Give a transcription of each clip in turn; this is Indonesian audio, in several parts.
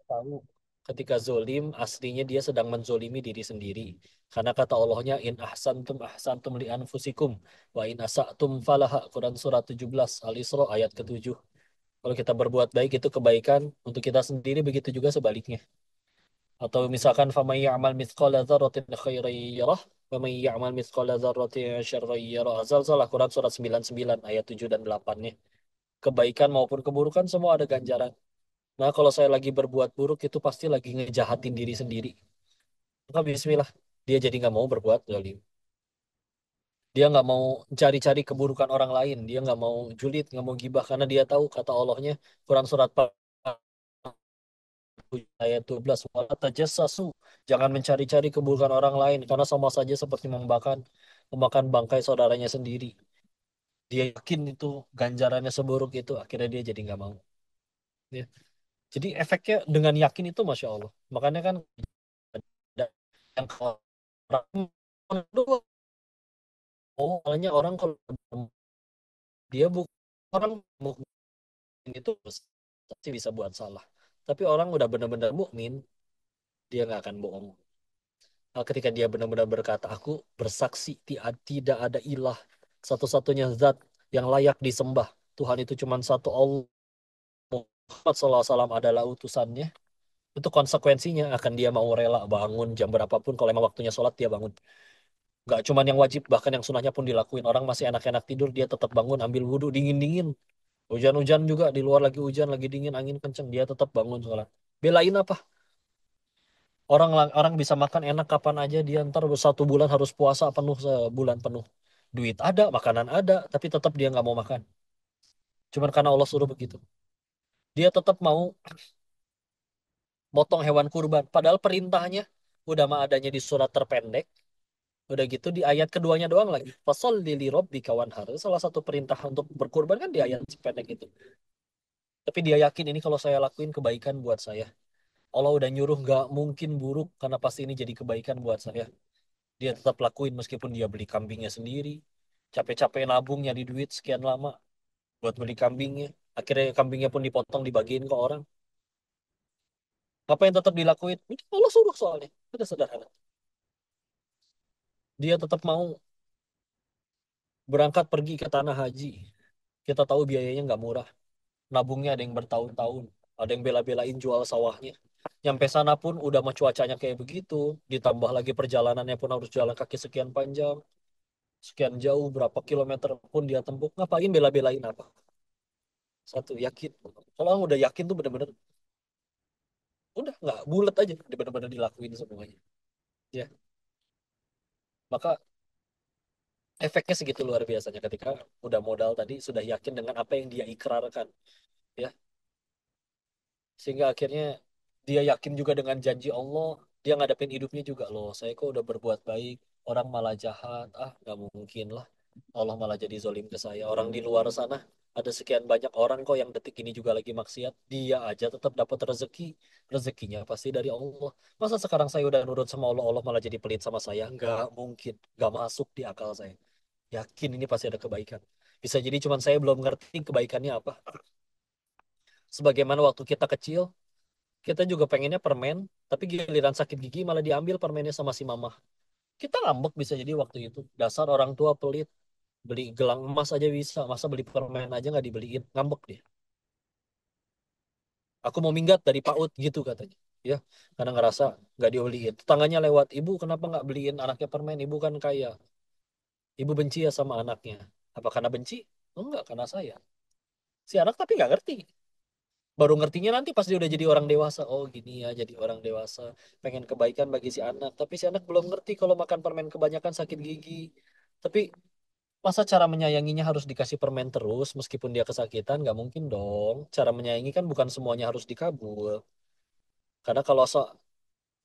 tahu ketika zolim, aslinya dia sedang menzolimi diri sendiri. Karena kata Allahnya, in ahsantum ahsantum li anfusikum, wa in asa'tum falaha. Quran surat 17, Al-Isra ayat ke-7. Kalau kita berbuat baik itu kebaikan untuk kita sendiri, begitu juga sebaliknya. Atau misalkan faman ya'mal mithqala dzarratin khairan yarah wa man ya'mal mithqala dzarratin syarran yarah. Zalzalah Quran surat 99 ayat 7 dan 8-nya. Kebaikan maupun keburukan semua ada ganjaran. Nah, kalau saya lagi berbuat buruk itu pasti lagi ngejahatin diri sendiri. Maka bismillah, dia jadi nggak mau berbuat zalim. Dia nggak mau cari-cari keburukan orang lain. Dia nggak mau julid, nggak mau gibah. Karena dia tahu kata Allahnya, Quran surat ayat 12, wala tajassasu, jangan mencari-cari keburukan orang lain karena sama saja seperti memakan bangkai saudaranya sendiri. Dia yakin itu ganjarannya seburuk itu, akhirnya dia jadi nggak mau. Ya. Jadi efeknya dengan yakin itu masya Allah. Makanya kan ada yang orang makanya orang kalau dia bukan orang mukmin itu pasti bisa buat salah. Tapi orang udah benar-benar mukmin, dia nggak akan bohong. Ketika dia benar-benar berkata, aku bersaksi tidak ada ilah satu-satunya zat yang layak disembah. Tuhan itu cuma satu Allah. Muhammad SAW adalah utusannya. Itu konsekuensinya akan dia mau rela bangun jam berapapun kalau emang waktunya sholat dia bangun. Gak cuman yang wajib, bahkan yang sunahnya pun dilakuin. Orang masih enak-enak tidur, dia tetap bangun ambil wudhu dingin-dingin. Hujan-hujan juga di luar lagi hujan, lagi dingin, angin kenceng, dia tetap bangun sholat. Belain apa? Orang bisa makan enak kapan aja, dia ntar 1 bulan harus puasa penuh sebulan penuh. Duit ada, makanan ada, tapi tetap dia nggak mau makan. Cuman karena Allah suruh begitu. Dia tetap mau motong hewan kurban. Padahal perintahnya udah mah adanya di surat terpendek. Udah gitu di ayat keduanya doang lagi. Fasholli li rabbika wanhar. Salah satu perintah untuk berkurban kan di ayat sependek itu. Tapi dia yakin ini kalau saya lakuin kebaikan buat saya. Allah udah nyuruh nggak mungkin buruk karena pasti ini jadi kebaikan buat saya. Dia tetap lakuin meskipun dia beli kambingnya sendiri. Capek-capek nabungnya di duit sekian lama buat beli kambingnya. Akhirnya kambingnya pun dipotong dibagiin ke orang. Apa yang tetap dilakuin? Itu Allah suruh soalnya. Itu sederhana. Dia tetap mau berangkat pergi ke tanah haji. Kita tahu biayanya nggak murah. Nabungnya ada yang bertahun-tahun. Ada yang bela-belain jual sawahnya. Nyampe sana pun udah mah cuacanya kayak begitu. Ditambah lagi perjalanannya pun harus jalan kaki sekian panjang. Sekian jauh, berapa kilometer pun dia tempuh. Ngapain bela-belain apa? Satu, yakin. Kalau orang udah yakin tuh bener-bener, udah nggak bulat aja. Dia bener-bener dilakuin semuanya. Ya, maka efeknya segitu luar biasanya ketika udah modal tadi, sudah yakin dengan apa yang dia ikrarkan. Ya, sehingga akhirnya dia yakin juga dengan janji Allah, dia ngadepin hidupnya juga loh. Saya kok udah berbuat baik, orang malah jahat. Ah, nggak mungkin lah. Allah malah jadi zolim ke saya. Orang di luar sana ada sekian banyak orang kok yang detik ini juga lagi maksiat. Dia aja tetap dapat rezeki. Rezekinya pasti dari Allah. Masa sekarang saya udah nurut sama Allah, Allah malah jadi pelit sama saya? Nggak mungkin. Nggak masuk di akal saya. Yakin ini pasti ada kebaikan. Bisa jadi cuman saya belum ngerti kebaikannya apa. Sebagaimana waktu kita kecil, kita juga pengennya permen, tapi giliran sakit gigi malah diambil permennya sama si mama. Kita ngambek bisa jadi waktu itu. Dasar orang tua pelit. Beli gelang emas aja bisa. Masa beli permen aja nggak dibeliin? Ngambek dia. Aku mau minggat dari PAUD gitu katanya. Ya, karena ngerasa nggak dibeliin. Tetangganya lewat, ibu kenapa nggak beliin anaknya permen? Ibu kan kaya. Ibu benci ya sama anaknya. Apa karena benci? Enggak, karena saya. Si anak tapi nggak ngerti. Baru ngertinya nanti pas dia udah jadi orang dewasa. Oh gini ya, jadi orang dewasa. Pengen kebaikan bagi si anak. Tapi si anak belum ngerti kalau makan permen kebanyakan sakit gigi. Tapi masa cara menyayanginya harus dikasih permen terus meskipun dia kesakitan? Nggak mungkin dong. Cara menyayangi kan bukan semuanya harus dikabul. Karena kalau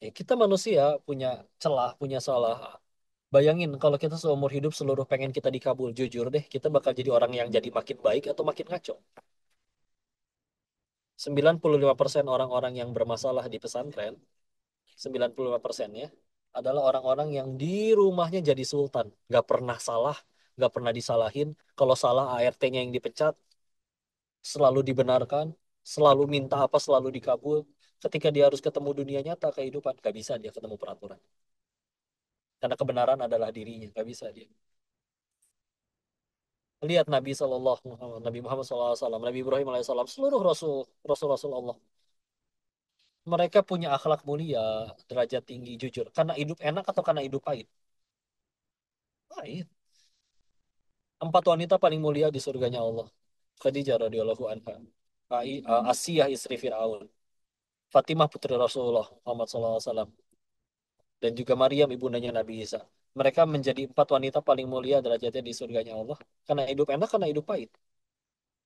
kita manusia punya celah, punya salah. Bayangin kalau kita seumur hidup seluruh pengen kita dikabul. Jujur deh, kita bakal jadi orang yang jadi makin baik atau makin ngaco. 95% orang-orang yang bermasalah di pesantren, 95%-nya adalah orang-orang yang di rumahnya jadi sultan. Nggak pernah salah, nggak pernah disalahin. Kalau salah ART-nya yang dipecat, selalu dibenarkan, selalu minta apa, selalu dikabul. Ketika dia harus ketemu dunia nyata, kehidupan, gak bisa dia ketemu peraturan. Karena kebenaran adalah dirinya, gak bisa dia. Lihat Nabi Muhammad SAW, Nabi Ibrahim alaihissalam, seluruh Rasul Allah. Mereka punya akhlak mulia, derajat tinggi, jujur. Karena hidup enak atau karena hidup pahit? Pahit. Empat wanita paling mulia di surganya Allah. Khadijah radhiyallahu anha. Asiyah istri Fir'aun. Fatimah putri Rasulullah Muhammad SAW. Dan juga Maryam ibundanya Nabi Isa. Mereka menjadi empat wanita paling mulia derajatnya di surganya Allah. Karena hidup enak, karena hidup pahit.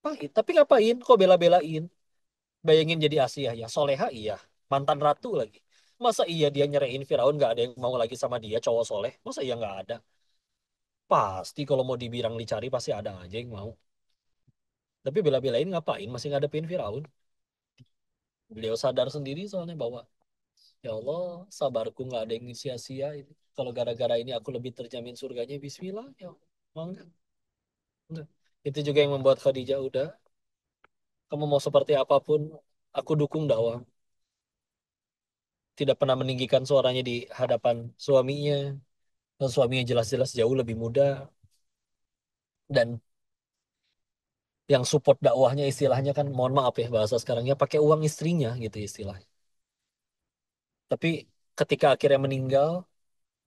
Pahit. Tapi ngapain? Kok bela-belain? Bayangin jadi Asia ya. Soleha iya. Mantan ratu lagi. Masa iya dia nyerahin Firaun gak ada yang mau lagi sama dia cowok soleh? Masa iya nggak ada? Pasti kalau mau dibilang dicari pasti ada aja yang mau. Tapi bela-belain ngapain? Masih ngadepin Firaun. Beliau sadar sendiri soalnya bahwa ya Allah sabarku nggak ada yang sia-sia ini. Kalau gara-gara ini aku lebih terjamin surganya. Bismillah ya. Mau nggak? Nggak. Itu juga yang membuat Khadijah udah. Kamu mau seperti apapun, aku dukung dakwah. Tidak pernah meninggikan suaranya di hadapan suaminya. Dan suaminya jelas-jelas jauh lebih muda. Dan yang support dakwahnya istilahnya kan, mohon maaf ya bahasa sekarangnya, pakai uang istrinya gitu istilahnya. Tapi ketika akhirnya meninggal,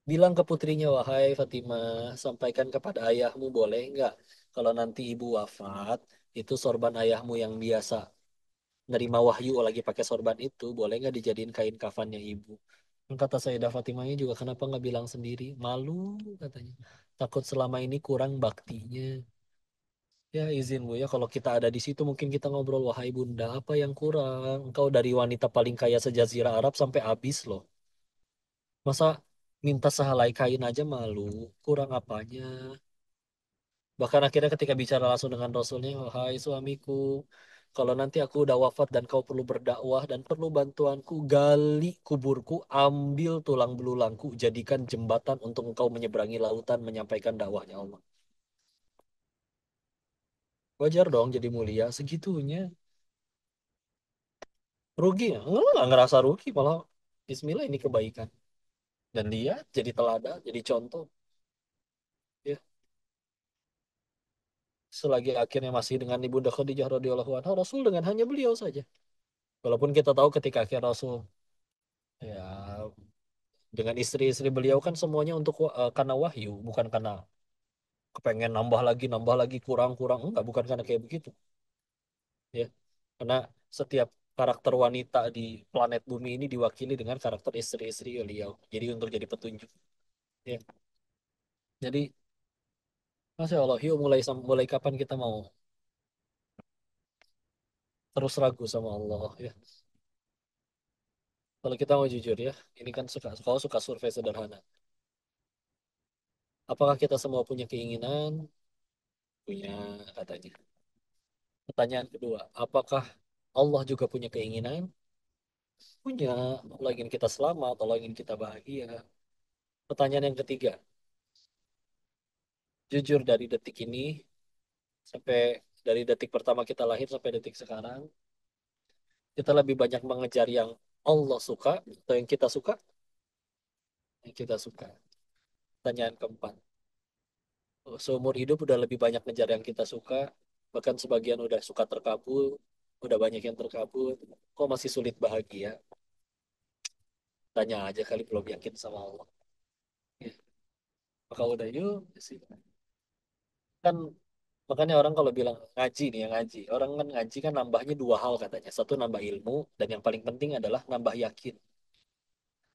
bilang ke putrinya, wahai Fatimah, sampaikan kepada ayahmu boleh nggak? Kalau nanti ibu wafat, itu sorban ayahmu yang biasa nerima wahyu lagi pakai sorban itu, boleh nggak dijadiin kain kafannya ibu? Kata Sayyidah Fatimahnya juga, kenapa nggak bilang sendiri? Malu katanya. Takut selama ini kurang baktinya. Ya izin Bu ya, kalau kita ada di situ mungkin kita ngobrol, wahai bunda, apa yang kurang? Engkau dari wanita paling kaya sejazirah Arab sampai habis loh. Masa minta sehelai kain aja malu? Kurang apanya? Bahkan akhirnya ketika bicara langsung dengan Rasulnya, wahai suamiku, kalau nanti aku udah wafat dan kau perlu berdakwah dan perlu bantuanku, gali kuburku, ambil tulang belulangku, jadikan jembatan untuk engkau menyeberangi lautan menyampaikan dakwahnya Allah. Wajar dong jadi mulia segitunya. Rugi ya? Enggak ngerasa rugi, malah Bismillah ini kebaikan. Dan dia jadi teladan, jadi contoh. Ya, selagi akhirnya masih dengan Ibunda Khadijah radhiyallahu anha, Rasul dengan hanya beliau saja. Walaupun kita tahu ketika akhir Rasul ya dengan istri-istri beliau kan semuanya untuk karena wahyu, bukan karena kepengen nambah lagi, kurang-kurang. Enggak, bukan karena kayak begitu. Ya, karena setiap karakter wanita di planet bumi ini diwakili dengan karakter istri-istri beliau. Jadi untuk jadi petunjuk. Ya, jadi Masya Allah, yuk mulai kapan kita mau terus ragu sama Allah ya. Kalau kita mau jujur ya, ini kan kalau suka survei sederhana. Apakah kita semua punya keinginan? Punya katanya. Pertanyaan kedua, apakah Allah juga punya keinginan? Punya. Allah ingin kita selamat, Allah ingin kita bahagia. Pertanyaan yang ketiga, jujur dari detik ini sampai dari detik pertama kita lahir sampai detik sekarang, kita lebih banyak mengejar yang Allah suka atau yang kita suka? Yang kita suka. Pertanyaan keempat, seumur hidup udah lebih banyak ngejar yang kita suka, bahkan sebagian udah suka terkabul, udah banyak yang terkabul, kok masih sulit bahagia? Tanya aja kali belum yakin sama Allah. Ya, maka udah yuk sih. Kan makanya orang kalau bilang ngaji nih, yang ngaji, orang kan ngaji kan nambahnya dua hal katanya. Satu nambah ilmu, dan yang paling penting adalah nambah yakin.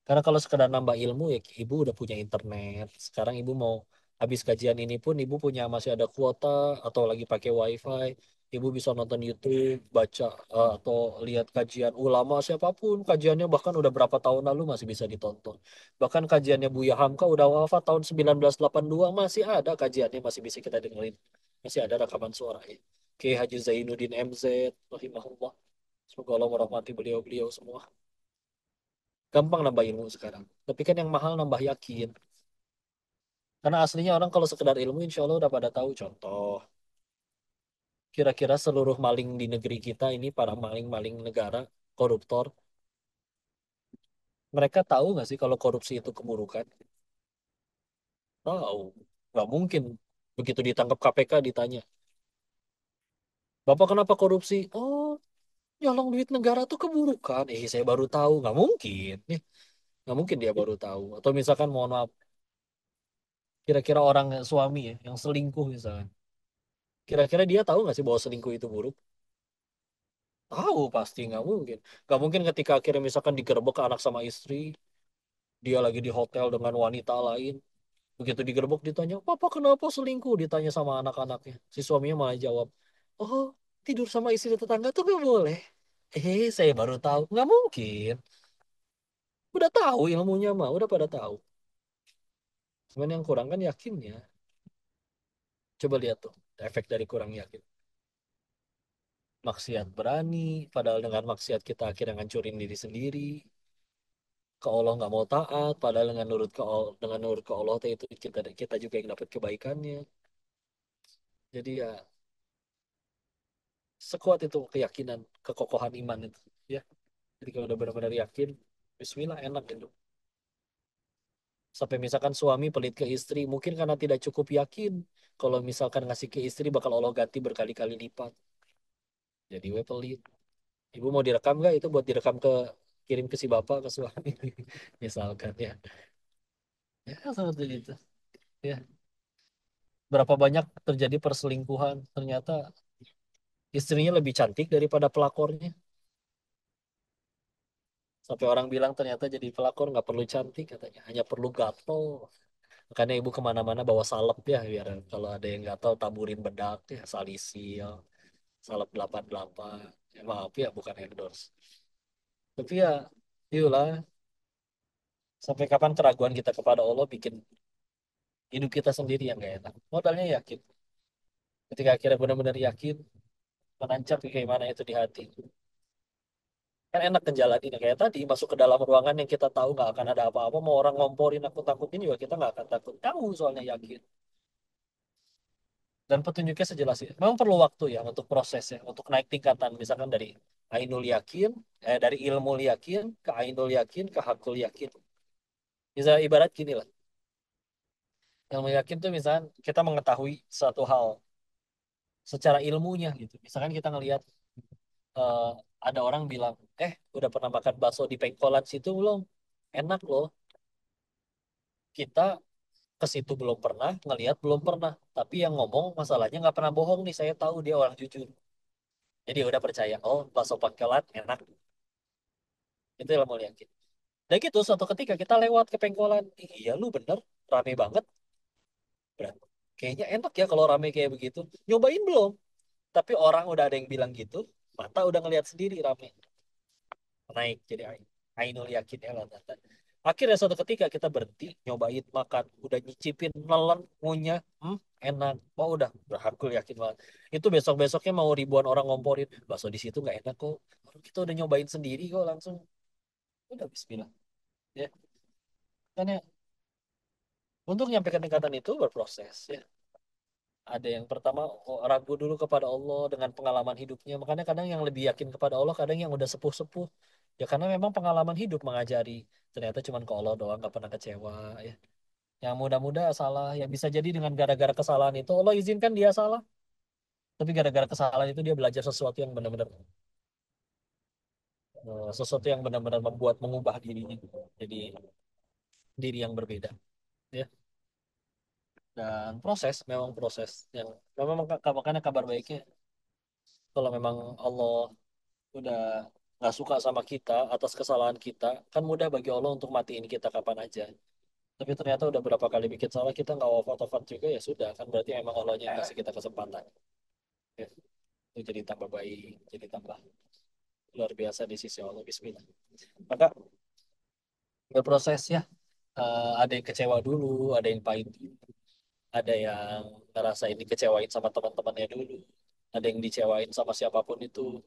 Karena kalau sekedar nambah ilmu ya ibu udah punya internet. Sekarang ibu mau habis kajian ini pun ibu punya masih ada kuota atau lagi pakai wifi. Ibu bisa nonton YouTube, baca atau lihat kajian ulama siapapun. Kajiannya bahkan udah berapa tahun lalu masih bisa ditonton. Bahkan kajiannya Buya Hamka udah wafat tahun 1982 masih ada kajiannya, masih bisa kita dengerin. Masih ada rekaman suaranya. Kiai Haji Zainuddin MZ, rahimahullah. Semoga Allah merahmati beliau-beliau semua. Gampang nambah ilmu sekarang. Tapi kan yang mahal nambah yakin. Karena aslinya orang kalau sekedar ilmu insya Allah udah pada tahu. Contoh, kira-kira seluruh maling di negeri kita ini para maling-maling negara, koruptor, Mereka tahu nggak sih kalau korupsi itu keburukan? Tahu. Nggak mungkin. Begitu ditangkap KPK ditanya, Bapak kenapa korupsi? Oh, nyolong duit negara tuh keburukan. Saya baru tahu. Nggak mungkin. Nggak mungkin dia baru tahu. Atau misalkan mohon maaf, kira-kira orang suami ya, yang selingkuh misalkan. Kira-kira dia tahu nggak sih bahwa selingkuh itu buruk? Tahu pasti nggak mungkin. Nggak mungkin ketika akhirnya misalkan digerebek anak sama istri, dia lagi di hotel dengan wanita lain. Begitu digerebek ditanya, Papa kenapa selingkuh? Ditanya sama anak-anaknya. Si suaminya malah jawab, oh tidur sama istri tetangga tuh gak boleh. Saya baru tahu. Nggak mungkin. Udah tahu ilmunya mah, udah pada tahu. Cuman yang kurang kan yakinnya. Coba lihat tuh, efek dari kurang yakin. Maksiat berani, padahal dengan maksiat kita akhirnya ngancurin diri sendiri. Ke Allah nggak mau taat, padahal dengan nurut ke Allah teh itu kita kita juga yang dapat kebaikannya. Jadi ya sekuat itu keyakinan, kekokohan iman itu. Ya, jadi kalau udah benar-benar yakin, Bismillah enak gitu. Sampai misalkan suami pelit ke istri, mungkin karena tidak cukup yakin. Kalau misalkan ngasih ke istri bakal Allah ganti berkali-kali lipat. Jadi we pelit. Ibu mau direkam nggak itu buat direkam kirim ke si bapak ke suami. Misalkan ya. Ya seperti itu. Ya. Berapa banyak terjadi perselingkuhan, ternyata istrinya lebih cantik daripada pelakornya. Sampai orang bilang ternyata jadi pelakor nggak perlu cantik katanya, hanya perlu gatel. Makanya ibu kemana-mana bawa salep ya, biar kalau ada yang gatel taburin bedak ya, salisil, salep 88. Ya, maaf ya, bukan endorse. Tapi ya, itulah, sampai kapan keraguan kita kepada Allah bikin hidup kita sendiri yang gak enak. Modalnya yakin. Ketika akhirnya benar-benar yakin, menancap kayak gimana itu di hati. Kan enak ngejalanin kayak tadi masuk ke dalam ruangan yang kita tahu nggak akan ada apa-apa, mau orang ngomporin aku takutin juga kita nggak akan takut, tahu soalnya yakin. Dan petunjuknya sejelas itu memang perlu waktu ya untuk prosesnya, untuk naik tingkatan misalkan dari ainul yakin, dari ilmu yakin ke ainul yakin ke hakul yakin. Bisa ibarat gini lah, ilmu yakin tuh misalkan kita mengetahui suatu hal secara ilmunya gitu, misalkan kita ngelihat eh, ada orang bilang, udah pernah makan bakso di pengkolan situ belum, enak loh. Kita ke situ belum pernah, ngelihat belum pernah. Tapi yang ngomong masalahnya nggak pernah bohong nih, saya tahu dia orang jujur. Jadi ya udah percaya, oh bakso pangkalan enak. Itu yang mau yakin. Dan gitu, suatu ketika kita lewat ke pengkolan. Iya lu bener, rame banget. Berarti kayaknya enak ya kalau rame kayak begitu. Nyobain belum? Tapi orang udah ada yang bilang gitu, mata udah ngelihat sendiri rame. Naik jadi ainul yakin ya lah. Akhirnya suatu ketika kita berhenti, nyobain makan, udah nyicipin, nelen, ngunyah, enak. Oh udah, berhakul yakin banget. Itu besok-besoknya mau ribuan orang ngomporin, bakso di situ nggak enak kok. Orang kita udah nyobain sendiri kok langsung. Udah Bismillah. Ya, kan ya. Untuk nyampe ke tingkatan itu berproses ya. Ada yang pertama ragu dulu kepada Allah dengan pengalaman hidupnya. Makanya kadang yang lebih yakin kepada Allah, kadang yang udah sepuh-sepuh. Ya karena memang pengalaman hidup mengajari. Ternyata cuman ke Allah doang, gak pernah kecewa ya. Yang muda-muda salah, ya bisa jadi dengan gara-gara kesalahan itu Allah izinkan dia salah. Tapi gara-gara kesalahan itu dia belajar sesuatu yang benar-benar sesuatu yang benar-benar membuat mengubah dirinya jadi diri yang berbeda ya. Dan proses memang proses yang memang makanya kabar baiknya kalau memang Allah udah nggak suka sama kita atas kesalahan kita, kan mudah bagi Allah untuk matiin kita kapan aja. Tapi ternyata udah berapa kali bikin salah kita nggak wafat-wafat juga, ya sudah kan berarti emang Allahnya yang kasih kita kesempatan. Ya, itu jadi tambah baik, jadi tambah luar biasa di sisi Allah. Bismillah. Maka berproses ya. Ada yang kecewa dulu, ada yang pahit dulu, ada yang ngerasain dikecewain sama teman-temannya dulu, ada yang dicewain sama siapapun itu.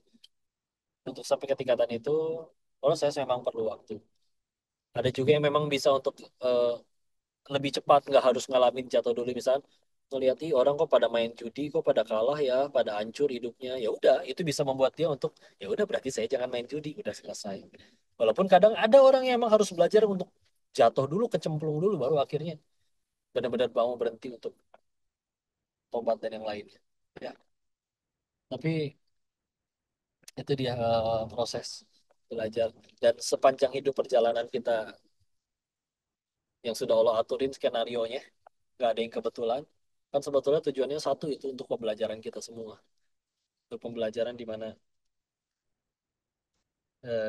Untuk sampai ke tingkatan itu, proses memang perlu waktu. Ada juga yang memang bisa untuk eh, lebih cepat, nggak harus ngalamin jatuh dulu. Misal ngeliat ih orang kok pada main judi, kok pada kalah ya, pada hancur hidupnya. Ya udah, itu bisa membuat dia untuk ya udah berarti saya jangan main judi, udah selesai. Walaupun kadang ada orang yang emang harus belajar untuk jatuh dulu, kecemplung dulu, baru akhirnya benar-benar mau berhenti untuk tobat dan yang lainnya. Ya, tapi itu dia proses belajar. Dan sepanjang hidup perjalanan kita yang sudah Allah aturin skenario-nya, nggak ada yang kebetulan. Kan sebetulnya tujuannya satu itu untuk pembelajaran kita semua. Untuk pembelajaran di mana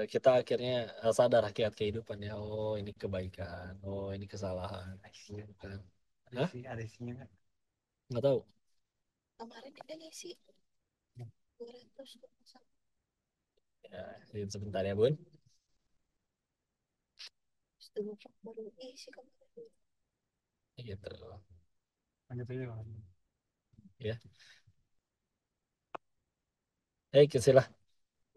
kita akhirnya sadar hakikat kehidupan ya. Oh ini kebaikan, oh ini kesalahan. Gitu kan. Hah? Ada isinya nggak? Nggak tahu. Kemarin dia ngisi 200 Ya, sebentar ya Bun. baru isi kemarin. Gitu. Lanjut aja Bang. Ya. Silah.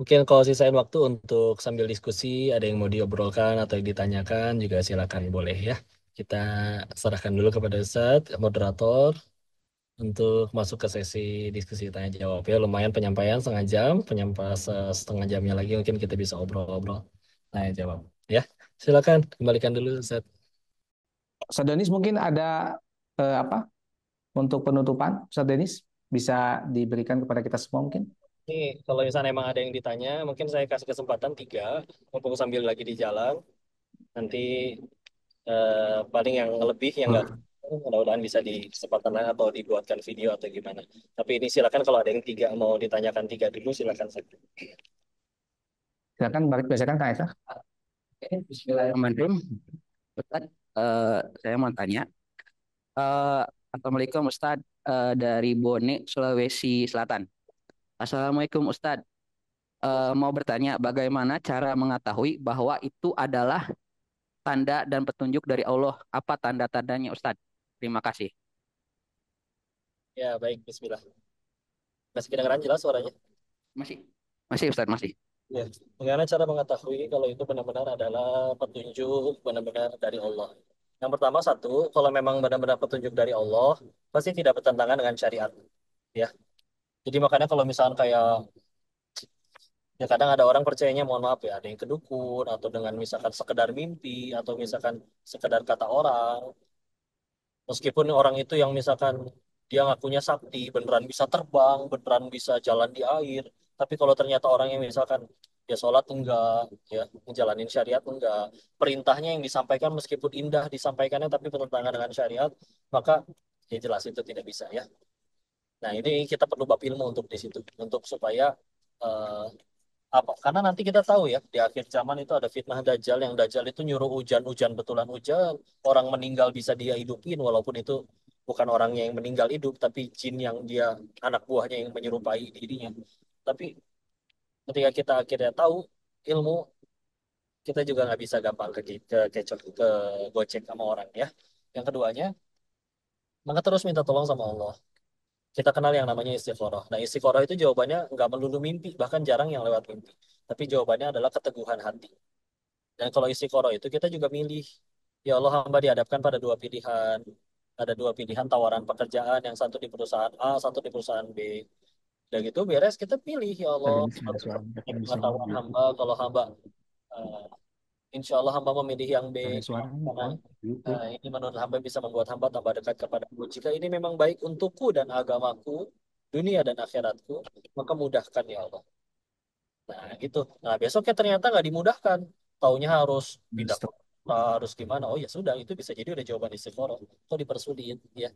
Mungkin kalau sisain waktu untuk sambil diskusi, ada yang mau diobrolkan atau yang ditanyakan juga silakan boleh ya. Kita serahkan dulu kepada Ustadz, moderator, untuk masuk ke sesi diskusi tanya jawab ya. Lumayan penyampaian setengah jam, penyampaian setengah jamnya lagi mungkin kita bisa obrol-obrol tanya jawab. Ya, silakan kembalikan dulu Ustadz. Ustaz Denis mungkin ada apa untuk penutupan, Ustaz Denis bisa diberikan kepada kita semua mungkin. Ini kalau misalnya emang ada yang ditanya, mungkin saya kasih kesempatan tiga, mumpung sambil lagi di jalan. Nanti paling yang lebih yang nggak mudah-mudahan bisa di kesempatan lain atau dibuatkan video atau gimana. Tapi ini silakan kalau ada yang tiga mau ditanyakan tiga dulu silakan saja. Silakan balik biasakan Kak Eka. Oke, Bismillahirrahmanirrahim. Ustaz, saya mau tanya. Eh, Assalamualaikum Ustaz, dari Bone, Sulawesi Selatan. Assalamualaikum Ustaz. Mau bertanya bagaimana cara mengetahui bahwa itu adalah tanda dan petunjuk dari Allah? Apa tanda-tandanya Ustaz? Terima kasih. Ya baik, Bismillah. Masih kedengaran jelas suaranya? Masih, masih Ustaz, masih. Ya. Bagaimana cara mengetahui kalau itu benar-benar adalah petunjuk benar-benar dari Allah? Yang pertama satu, kalau memang benar-benar petunjuk dari Allah, pasti tidak bertentangan dengan syariat. Ya. Jadi makanya kalau misalnya kayak ya kadang ada orang percayanya mohon maaf ya ada yang kedukun atau dengan misalkan sekedar mimpi atau misalkan sekedar kata orang meskipun orang itu yang misalkan dia ngakunya sakti beneran bisa terbang beneran bisa jalan di air tapi kalau ternyata orang yang misalkan ya sholat enggak ya menjalanin syariat enggak perintahnya yang disampaikan meskipun indah disampaikannya tapi bertentangan dengan syariat maka ya jelas itu tidak bisa ya nah ini kita perlu bab ilmu untuk di situ untuk supaya eh, apa? Karena nanti kita tahu ya, di akhir zaman itu ada fitnah Dajjal, yang Dajjal itu nyuruh hujan-hujan betulan hujan, orang meninggal bisa dia hidupin, walaupun itu bukan orangnya yang meninggal hidup, tapi jin yang dia, anak buahnya yang menyerupai dirinya. Tapi ketika kita akhirnya tahu ilmu, kita juga nggak bisa gampang kecoh, ke gocek sama orang ya. Yang keduanya, maka terus minta tolong sama Allah. Kita kenal yang namanya istikharah. Nah, istikharah itu jawabannya nggak melulu mimpi, bahkan jarang yang lewat mimpi. Tapi jawabannya adalah keteguhan hati. Dan kalau istiqoroh itu kita juga milih. Ya Allah hamba dihadapkan pada dua pilihan. Ada dua pilihan tawaran pekerjaan, yang satu di perusahaan A, satu di perusahaan B. Dan gitu beres kita pilih ya Ustaz Allah. Denis ada suara, Ini ada suara, pengetahuan hamba, kalau hamba eh, insya Allah hamba memilih yang B ada suaranya karena Boy. YouTube. ini menurut hamba bisa membuat hamba tambah dekat kepadamu. Jika ini memang baik untukku dan agamaku, dunia dan akhiratku, maka mudahkan ya Allah. Nah, gitu. Nah, besoknya ternyata nggak dimudahkan. Taunya harus pindah Stop. kota, harus gimana. Oh ya sudah, itu bisa jadi udah jawaban istiqoroh. Atau dipersulit, ya.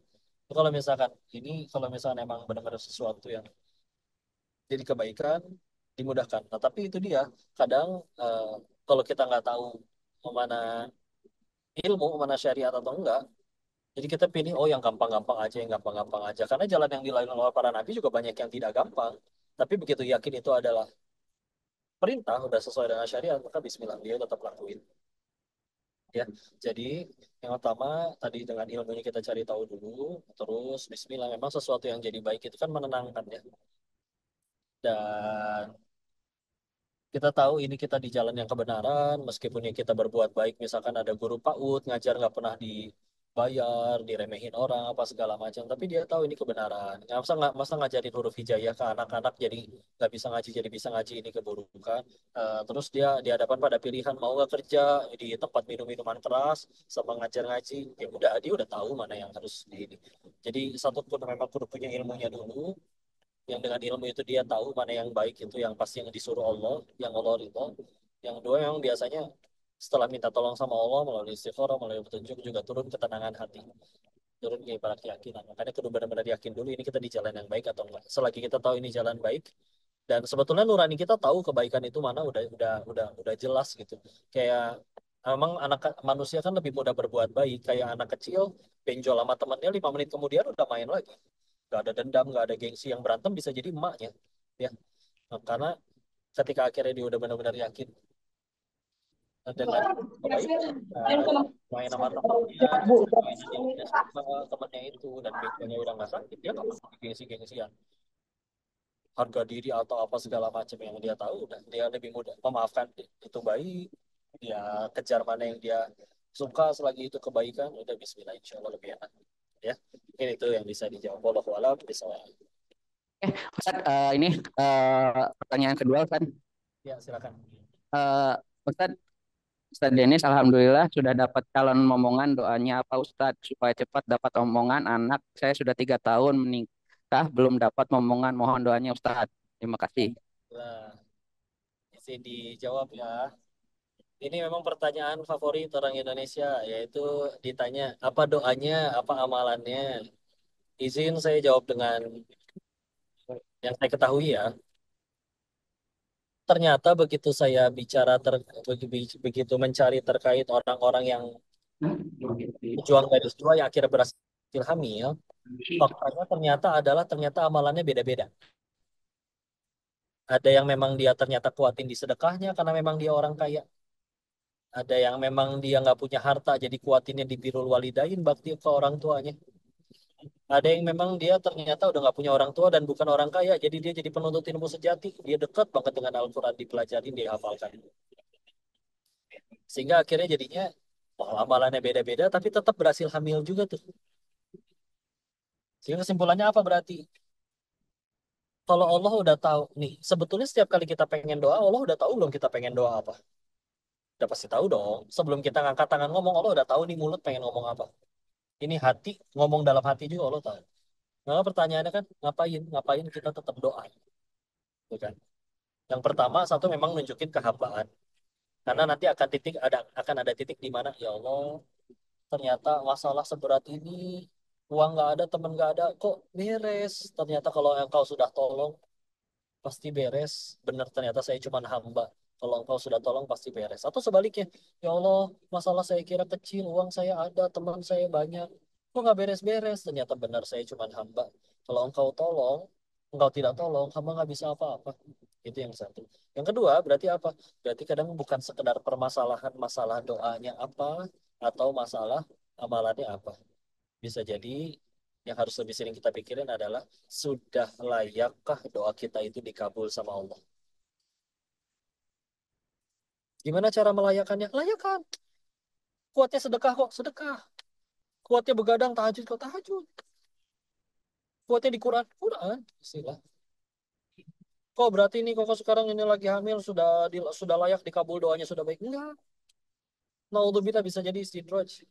Kalau misalkan ini, kalau misalkan emang benar-benar sesuatu yang jadi kebaikan, dimudahkan. Nah, tapi itu dia. Kadang kalau kita nggak tahu mana ilmu, mana syariat atau enggak, jadi kita pilih, oh yang gampang-gampang aja, yang gampang-gampang aja. Karena jalan yang dilalui oleh para nabi juga banyak yang tidak gampang. Tapi begitu yakin itu adalah perintah, udah sesuai dengan syariat, maka bismillah, dia tetap lakuin. Ya, jadi yang pertama tadi dengan ilmunya kita cari tahu dulu, terus Bismillah memang sesuatu yang jadi baik itu kan menenangkan ya. Dan kita tahu ini kita di jalan yang kebenaran, meskipun yang kita berbuat baik, misalkan ada guru PAUD ngajar nggak pernah bayar, diremehin orang apa segala macam, tapi dia tahu ini kebenaran. Masa ngajarin huruf hijaiyah ke anak-anak jadi nggak bisa ngaji, jadi bisa ngaji, ini keburukan. Terus dia dihadapan pada pilihan mau nggak kerja di tempat minum-minuman keras sama ngajar ngaji, ya udah dia udah tahu mana yang harus di ini. Jadi satu pun memang kudu punya ilmunya dulu, yang dengan ilmu itu dia tahu mana yang baik, itu yang pasti yang disuruh Allah, yang Allah ridho. Yang dua yang biasanya setelah minta tolong sama Allah melalui istikharah, melalui petunjuk, juga turun ketenangan hati, turun ke ibarat keyakinan. Makanya kudu benar-benar yakin dulu ini kita di jalan yang baik atau enggak. Selagi kita tahu ini jalan baik, dan sebetulnya nurani kita tahu kebaikan itu mana, udah jelas gitu. Kayak emang anak manusia kan lebih mudah berbuat baik. Kayak anak kecil benjol sama temennya 5 menit kemudian udah main lagi. Gak ada dendam, gak ada gengsi, yang berantem bisa jadi emaknya. Ya, nah, karena ketika akhirnya dia udah benar-benar yakin dengan kebaikan, nah, main sama temennya, mainan yang dia suka, temennya itu, dan benjolnya udah nggak sakit, dia nggak perlu gengsi-gengsian harga diri atau apa segala macam. Yang dia tahu udah dia lebih mudah memaafkan, itu baik, dia kejar mana yang dia suka selagi itu kebaikan, udah bismillah insya Allah lebih enak. Ya, mungkin itu yang bisa dijawab. Wallahu a'lam bishawab. Ustaz, ini pertanyaan kedua, Ustaz. Ya, silakan. Eh, Ustaz, Ustaz Denis, alhamdulillah sudah dapat calon momongan. Doanya apa Ustaz supaya cepat dapat omongan anak? Saya sudah 3 tahun menikah, belum dapat momongan. Mohon doanya Ustaz. Terima kasih. Nah, isi dijawab ya. Ini memang pertanyaan favorit orang Indonesia, yaitu ditanya apa doanya, apa amalannya. Izin saya jawab dengan yang saya ketahui ya. Ternyata begitu saya bicara begitu mencari terkait orang-orang yang pejuang garis dua yang akhirnya berhasil hamil, faktanya ternyata amalannya beda-beda. Ada yang memang dia ternyata kuatin di sedekahnya karena memang dia orang kaya. Ada yang memang dia nggak punya harta, jadi kuatinnya di birrul walidain, bakti ke orang tuanya. Ada yang memang dia ternyata udah nggak punya orang tua dan bukan orang kaya, jadi dia jadi penuntut ilmu sejati. Dia dekat banget dengan Al-Quran, dipelajarin, dihafalkan. Sehingga akhirnya jadinya, oh, amalannya beda-beda, tapi tetap berhasil hamil juga tuh. Sehingga kesimpulannya apa berarti? Kalau Allah udah tahu, nih, sebetulnya setiap kali kita pengen doa, Allah udah tahu belum kita pengen doa apa? Udah pasti tahu dong. Sebelum kita ngangkat tangan ngomong, Allah udah tahu nih mulut pengen ngomong apa. Ini hati, ngomong dalam hati juga Allah tahu. Nah, pertanyaannya kan, ngapain? Ngapain kita tetap doa? Gitu kan? Yang pertama, satu memang nunjukin kehambaan. Karena nanti akan ada titik di mana, ya Allah, ternyata masalah seberat ini, uang nggak ada, teman nggak ada, kok beres. Ternyata kalau engkau sudah tolong, pasti beres. Benar, ternyata saya cuma hamba. Kalau engkau sudah tolong, pasti beres. Atau sebaliknya, ya Allah, masalah saya kira kecil, uang saya ada, teman saya banyak. Kok nggak beres-beres? Ternyata benar, saya cuma hamba. Kalau engkau tolong, engkau tidak tolong, hamba nggak bisa apa-apa. Itu yang satu. Yang kedua, berarti apa? Berarti kadang bukan sekedar permasalahan masalah doanya apa, atau masalah amalannya apa. Bisa jadi yang harus lebih sering kita pikirin adalah sudah layakkah doa kita itu dikabul sama Allah. Gimana cara melayakannya? Layakan. Kuatnya sedekah kok, sedekah. Kuatnya begadang tahajud kok, tahajud. Kuatnya di Quran, Quran. Istilah. Kok berarti nih kok sekarang ini lagi hamil sudah layak dikabul doanya sudah baik? Enggak. Naudzubillah bisa jadi istidraj.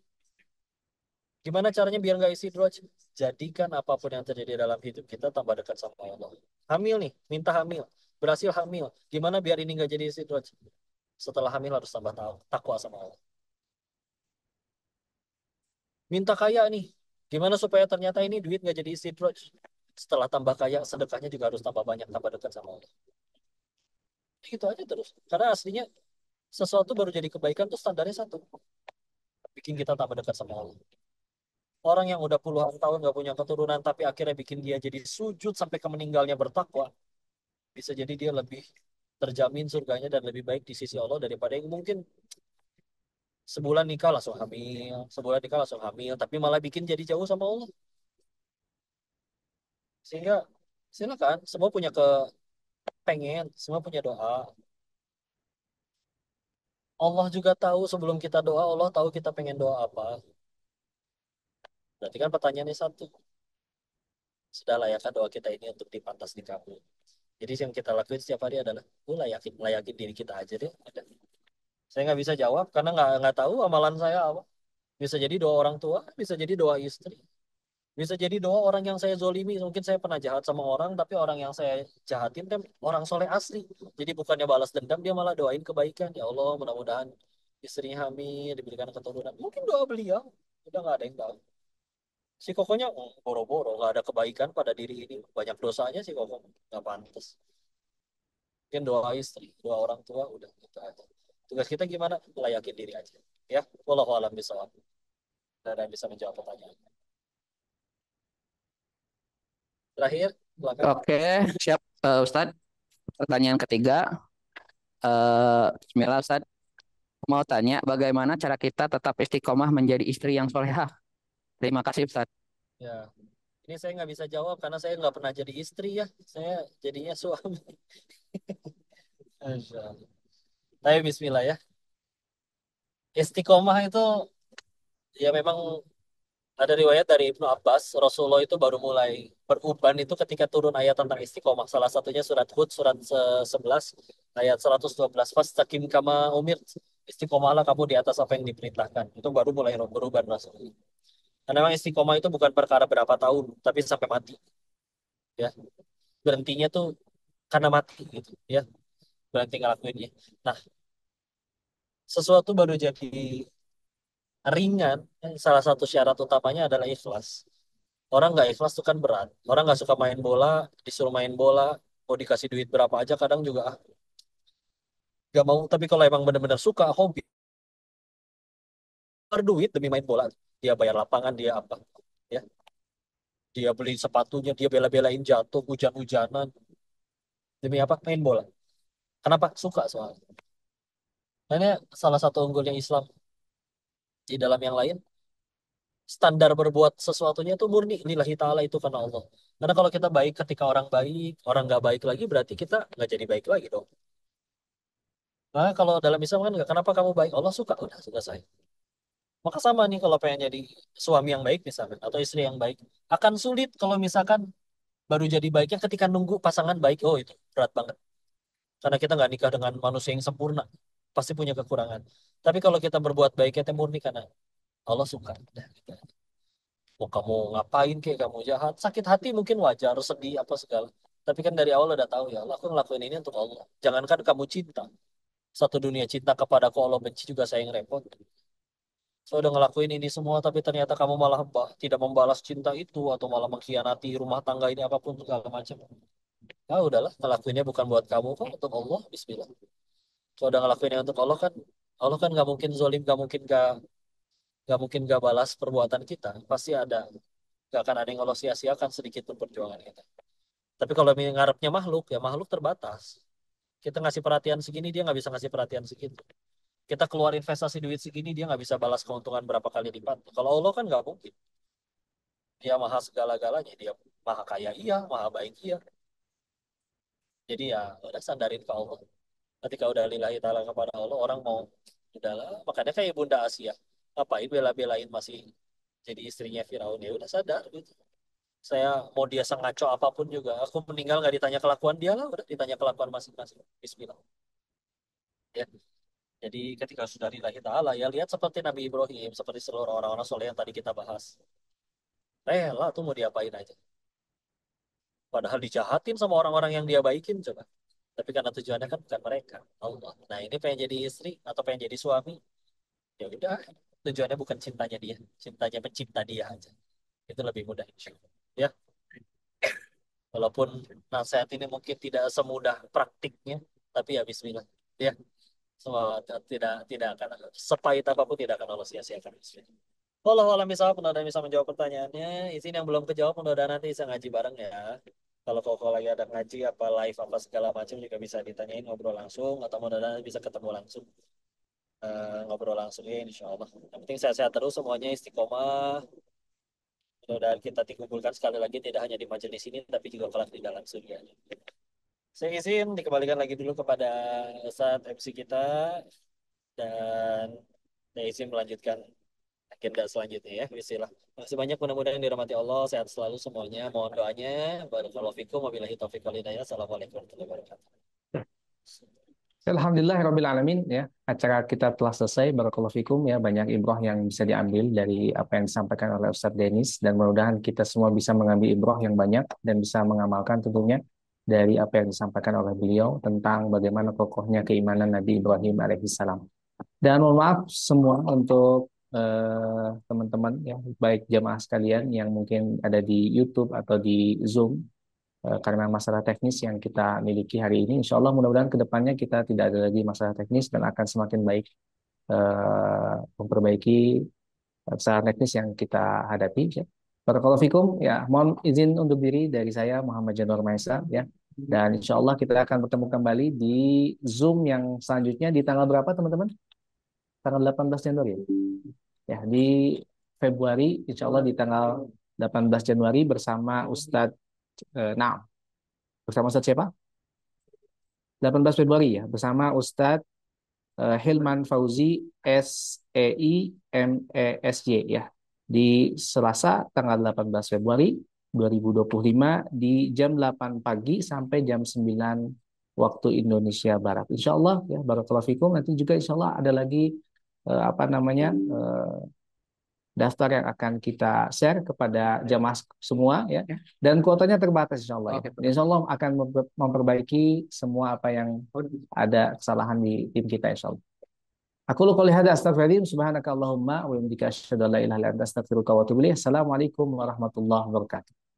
Gimana caranya biar nggak istidraj? Jadikan apapun yang terjadi dalam hidup kita tambah dekat sama Allah. Hamil nih, minta hamil. Berhasil hamil. Gimana biar ini nggak jadi istidraj? Setelah hamil harus tambah tahu, takwa sama Allah. Minta kaya nih. Gimana supaya ternyata ini duit nggak jadi istidraj? Setelah tambah kaya, sedekahnya juga harus tambah banyak, tambah dekat sama Allah. Gitu aja terus. Karena aslinya sesuatu baru jadi kebaikan tuh standarnya satu. Bikin kita tambah dekat sama Allah. Orang yang udah puluhan tahun nggak punya keturunan, tapi akhirnya bikin dia jadi sujud sampai ke meninggalnya bertakwa, bisa jadi dia lebih terjamin surganya dan lebih baik di sisi Allah daripada yang mungkin sebulan nikah langsung hamil, tapi malah bikin jadi jauh sama Allah. Sehingga silakan, semua punya kepengen, semua punya doa. Allah juga tahu sebelum kita doa, Allah tahu kita pengen doa apa. Berarti kan pertanyaannya satu, sudah layakkah doa kita ini untuk dipantas dikabul? Jadi yang kita lakuin setiap hari adalah, layakin diri kita aja deh. Udah. Saya nggak bisa jawab karena nggak tahu amalan saya apa. Bisa jadi doa orang tua, bisa jadi doa istri, bisa jadi doa orang yang saya zolimi. Mungkin saya pernah jahat sama orang, tapi orang yang saya jahatin kan orang soleh asli. Jadi bukannya balas dendam, dia malah doain kebaikan. Ya Allah, mudah-mudahan istrinya hamil, diberikan keturunan. Mungkin doa beliau, udah nggak ada yang tahu. Si kokonya boro-boro, nggak ada kebaikan pada diri ini. Banyak dosanya si koko, nggak pantas. Mungkin doa istri, doa orang tua, udah gitu aja. Tugas kita gimana? Layakin diri aja. Ya, wallahu a'lam bishawab. Dan ada yang bisa menjawab pertanyaan. Terakhir, silakan. Oke, siap Ustadz. Pertanyaan ketiga, Bismillah Ustadz. Mau tanya bagaimana cara kita tetap istiqomah menjadi istri yang solehah? Terima kasih Ustadz. Ya, ini saya nggak bisa jawab karena saya nggak pernah jadi istri ya. Saya jadinya suami. Masya Allah. Tapi Bismillah ya. Istiqomah itu ya memang ada riwayat dari Ibnu Abbas, Rasulullah itu baru mulai beruban itu ketika turun ayat tentang istiqomah. Salah satunya surat Hud, surat 11, ayat 112. Fastaqim kama umir. Istiqomahlah kamu di atas apa yang diperintahkan. Itu baru mulai beruban Rasulullah. Karena memang istiqomah itu bukan perkara berapa tahun, tapi sampai mati. Ya, berhentinya tuh karena mati gitu. Ya, berhenti ngelakuinnya. Nah, sesuatu baru jadi ringan. Salah satu syarat utamanya adalah ikhlas. Orang nggak ikhlas tuh kan berat. Orang nggak suka main bola, disuruh main bola, mau dikasih duit berapa aja kadang juga nggak mau. Tapi kalau emang benar-benar suka hobi, berduit demi main bola, dia bayar lapangan, dia apa, ya, dia beli sepatunya, dia bela-belain jatuh hujan-hujanan demi apa? Main bola. Kenapa? Suka soalnya. Nah, ini salah satu unggulnya Islam di dalam yang lain. Standar berbuat sesuatunya itu murni lillahi ta'ala itu karena Allah. Karena kalau kita baik ketika orang baik, orang nggak baik lagi berarti kita nggak jadi baik lagi dong. Nah, kalau dalam Islam kan nggak, kenapa kamu baik? Allah suka, udah selesai. Maka sama nih kalau pengen jadi suami yang baik misalkan, atau istri yang baik. Akan sulit kalau misalkan baru jadi baiknya ketika nunggu pasangan baik. Oh itu berat banget. Karena kita nggak nikah dengan manusia yang sempurna. Pasti punya kekurangan. Tapi kalau kita berbuat baiknya itu murni karena Allah suka. Udah, gitu. Mau kamu ngapain kayak kamu jahat, sakit hati mungkin wajar, sedih apa segala. Tapi kan dari awal udah tahu ya Allah, aku ngelakuin ini untuk Allah. Jangankan kamu cinta, satu dunia cinta kepadaku Allah benci juga saya yang repot. Saya udah ngelakuin ini semua tapi ternyata kamu malah tidak membalas cinta itu atau malah mengkhianati rumah tangga ini apapun segala macam. Ya udahlah, ngelakuinnya bukan buat kamu kok, untuk Allah. Bismillah. Kalau udah ngelakuinnya untuk Allah kan, Allah kan nggak mungkin zolim, nggak mungkin nggak balas perbuatan kita. Pasti ada, nggak akan ada yang Allah sia-siakan sedikit pun perjuangan kita. Tapi kalau ngarepnya makhluk, ya makhluk terbatas. Kita ngasih perhatian segini, dia nggak bisa ngasih perhatian segitu. Kita keluar investasi duit segini, dia nggak bisa balas keuntungan berapa kali lipat. Kalau Allah kan nggak mungkin. Dia maha segala-galanya. Dia maha kaya, iya. Maha baik, iya. Jadi ya udah sandarin ke Allah. Ketika udah lillahi ta'ala kepada Allah, orang mau, udahlah. Makanya kayak Bunda Asia. Ngapain bela-belain masih jadi istrinya Firaun, ya udah sadar gitu. Saya mau dia sengaco apapun juga, aku meninggal nggak ditanya kelakuan dia lah, udah ditanya kelakuan masing-masing. Bismillah. Ya. Jadi ketika sudah lillahi ta'ala, ya lihat seperti Nabi Ibrahim, seperti seluruh orang-orang soleh yang tadi kita bahas. Rela tuh mau diapain aja. Padahal dijahatin sama orang-orang yang dia baikin coba. Tapi karena tujuannya kan bukan mereka, Allah. Nah ini pengen jadi istri atau pengen jadi suami, ya udah. Tujuannya bukan cintanya dia, cintanya pencipta dia aja. Itu lebih mudah insya Allah. Ya, walaupun nasihat ini mungkin tidak semudah praktiknya, tapi ya Bismillah. Ya, semua tidak akan sepahit apapun tidak akan Allah sia-siakan. Bismillah. Walau alam bisa, mudah-mudahan bisa menjawab pertanyaannya. Izin yang belum kejawab, mudah-mudahan nanti bisa ngaji bareng ya. Kalau kau lagi ada ngaji apa live apa segala macam juga bisa ditanyain, ngobrol langsung, atau mudah-mudahan bisa ketemu langsung. Ngobrol langsung ya insya Allah. Yang penting sehat-sehat terus semuanya, istiqomah. Mudah-mudahan kita dikumpulkan sekali lagi tidak hanya di majelis ini tapi juga kelak di dalam surga. Saya izin dikembalikan lagi dulu kepada Ustadz MC kita, dan saya izin melanjutkan agenda selanjutnya ya. Bismillah. Masih banyak, mudah-mudahan dirahmati Allah, sehat selalu semuanya. Mohon doanya. Barakallahu fikum, wabillahi taufiq wal hidayah. Assalamualaikum warahmatullahi wabarakatuh. Alhamdulillah alamin ya. Acara kita telah selesai. Barakallahu fikum ya. Banyak ibrah yang bisa diambil dari apa yang disampaikan oleh Ustadz Denis dan mudah-mudahan kita semua bisa mengambil ibrah yang banyak dan bisa mengamalkan tentunya dari apa yang disampaikan oleh beliau tentang bagaimana kokohnya keimanan Nabi Ibrahim alaihissalam. Dan mohon maaf semua untuk teman-teman ya, baik jamaah sekalian yang mungkin ada di YouTube atau di Zoom karena masalah teknis yang kita miliki hari ini. Insya Allah mudah-mudahan ke depannya kita tidak ada lagi masalah teknis dan akan semakin baik memperbaiki masalah teknis yang kita hadapi. Ya. Barakallahu fikum. Ya, mohon izin undur diri dari saya Muhammad Januar Maesa ya. Dan insya Allah kita akan bertemu kembali di Zoom yang selanjutnya di tanggal berapa teman-teman? Tanggal 18 Januari. Ya, di Februari insya Allah di tanggal 18 Januari bersama Ustadz Naam. Bersama Ustadz siapa? 18 Februari ya, bersama Ustadz Hilman Fauzi SEIMESY ya. Di Selasa tanggal 18 Februari 2025 di jam 8 pagi sampai jam 9 waktu Indonesia Barat. Insya Allah ya, barakallahu fikum. Nanti juga insya Allah ada lagi apa namanya daftar yang akan kita share kepada jamaah semua ya. Dan kuotanya terbatas insya Allah ya. Insya Allah akan memperbaiki semua apa yang ada kesalahan di tim kita insya Allah. Aku lu qouli hadza astaghfiruka subhanaka Allahumma wa bihamdika asyhadu an la ilaha illa anta astaghfiruka wa atubu ilaik. Assalamualaikum warahmatullahi wabarakatuh.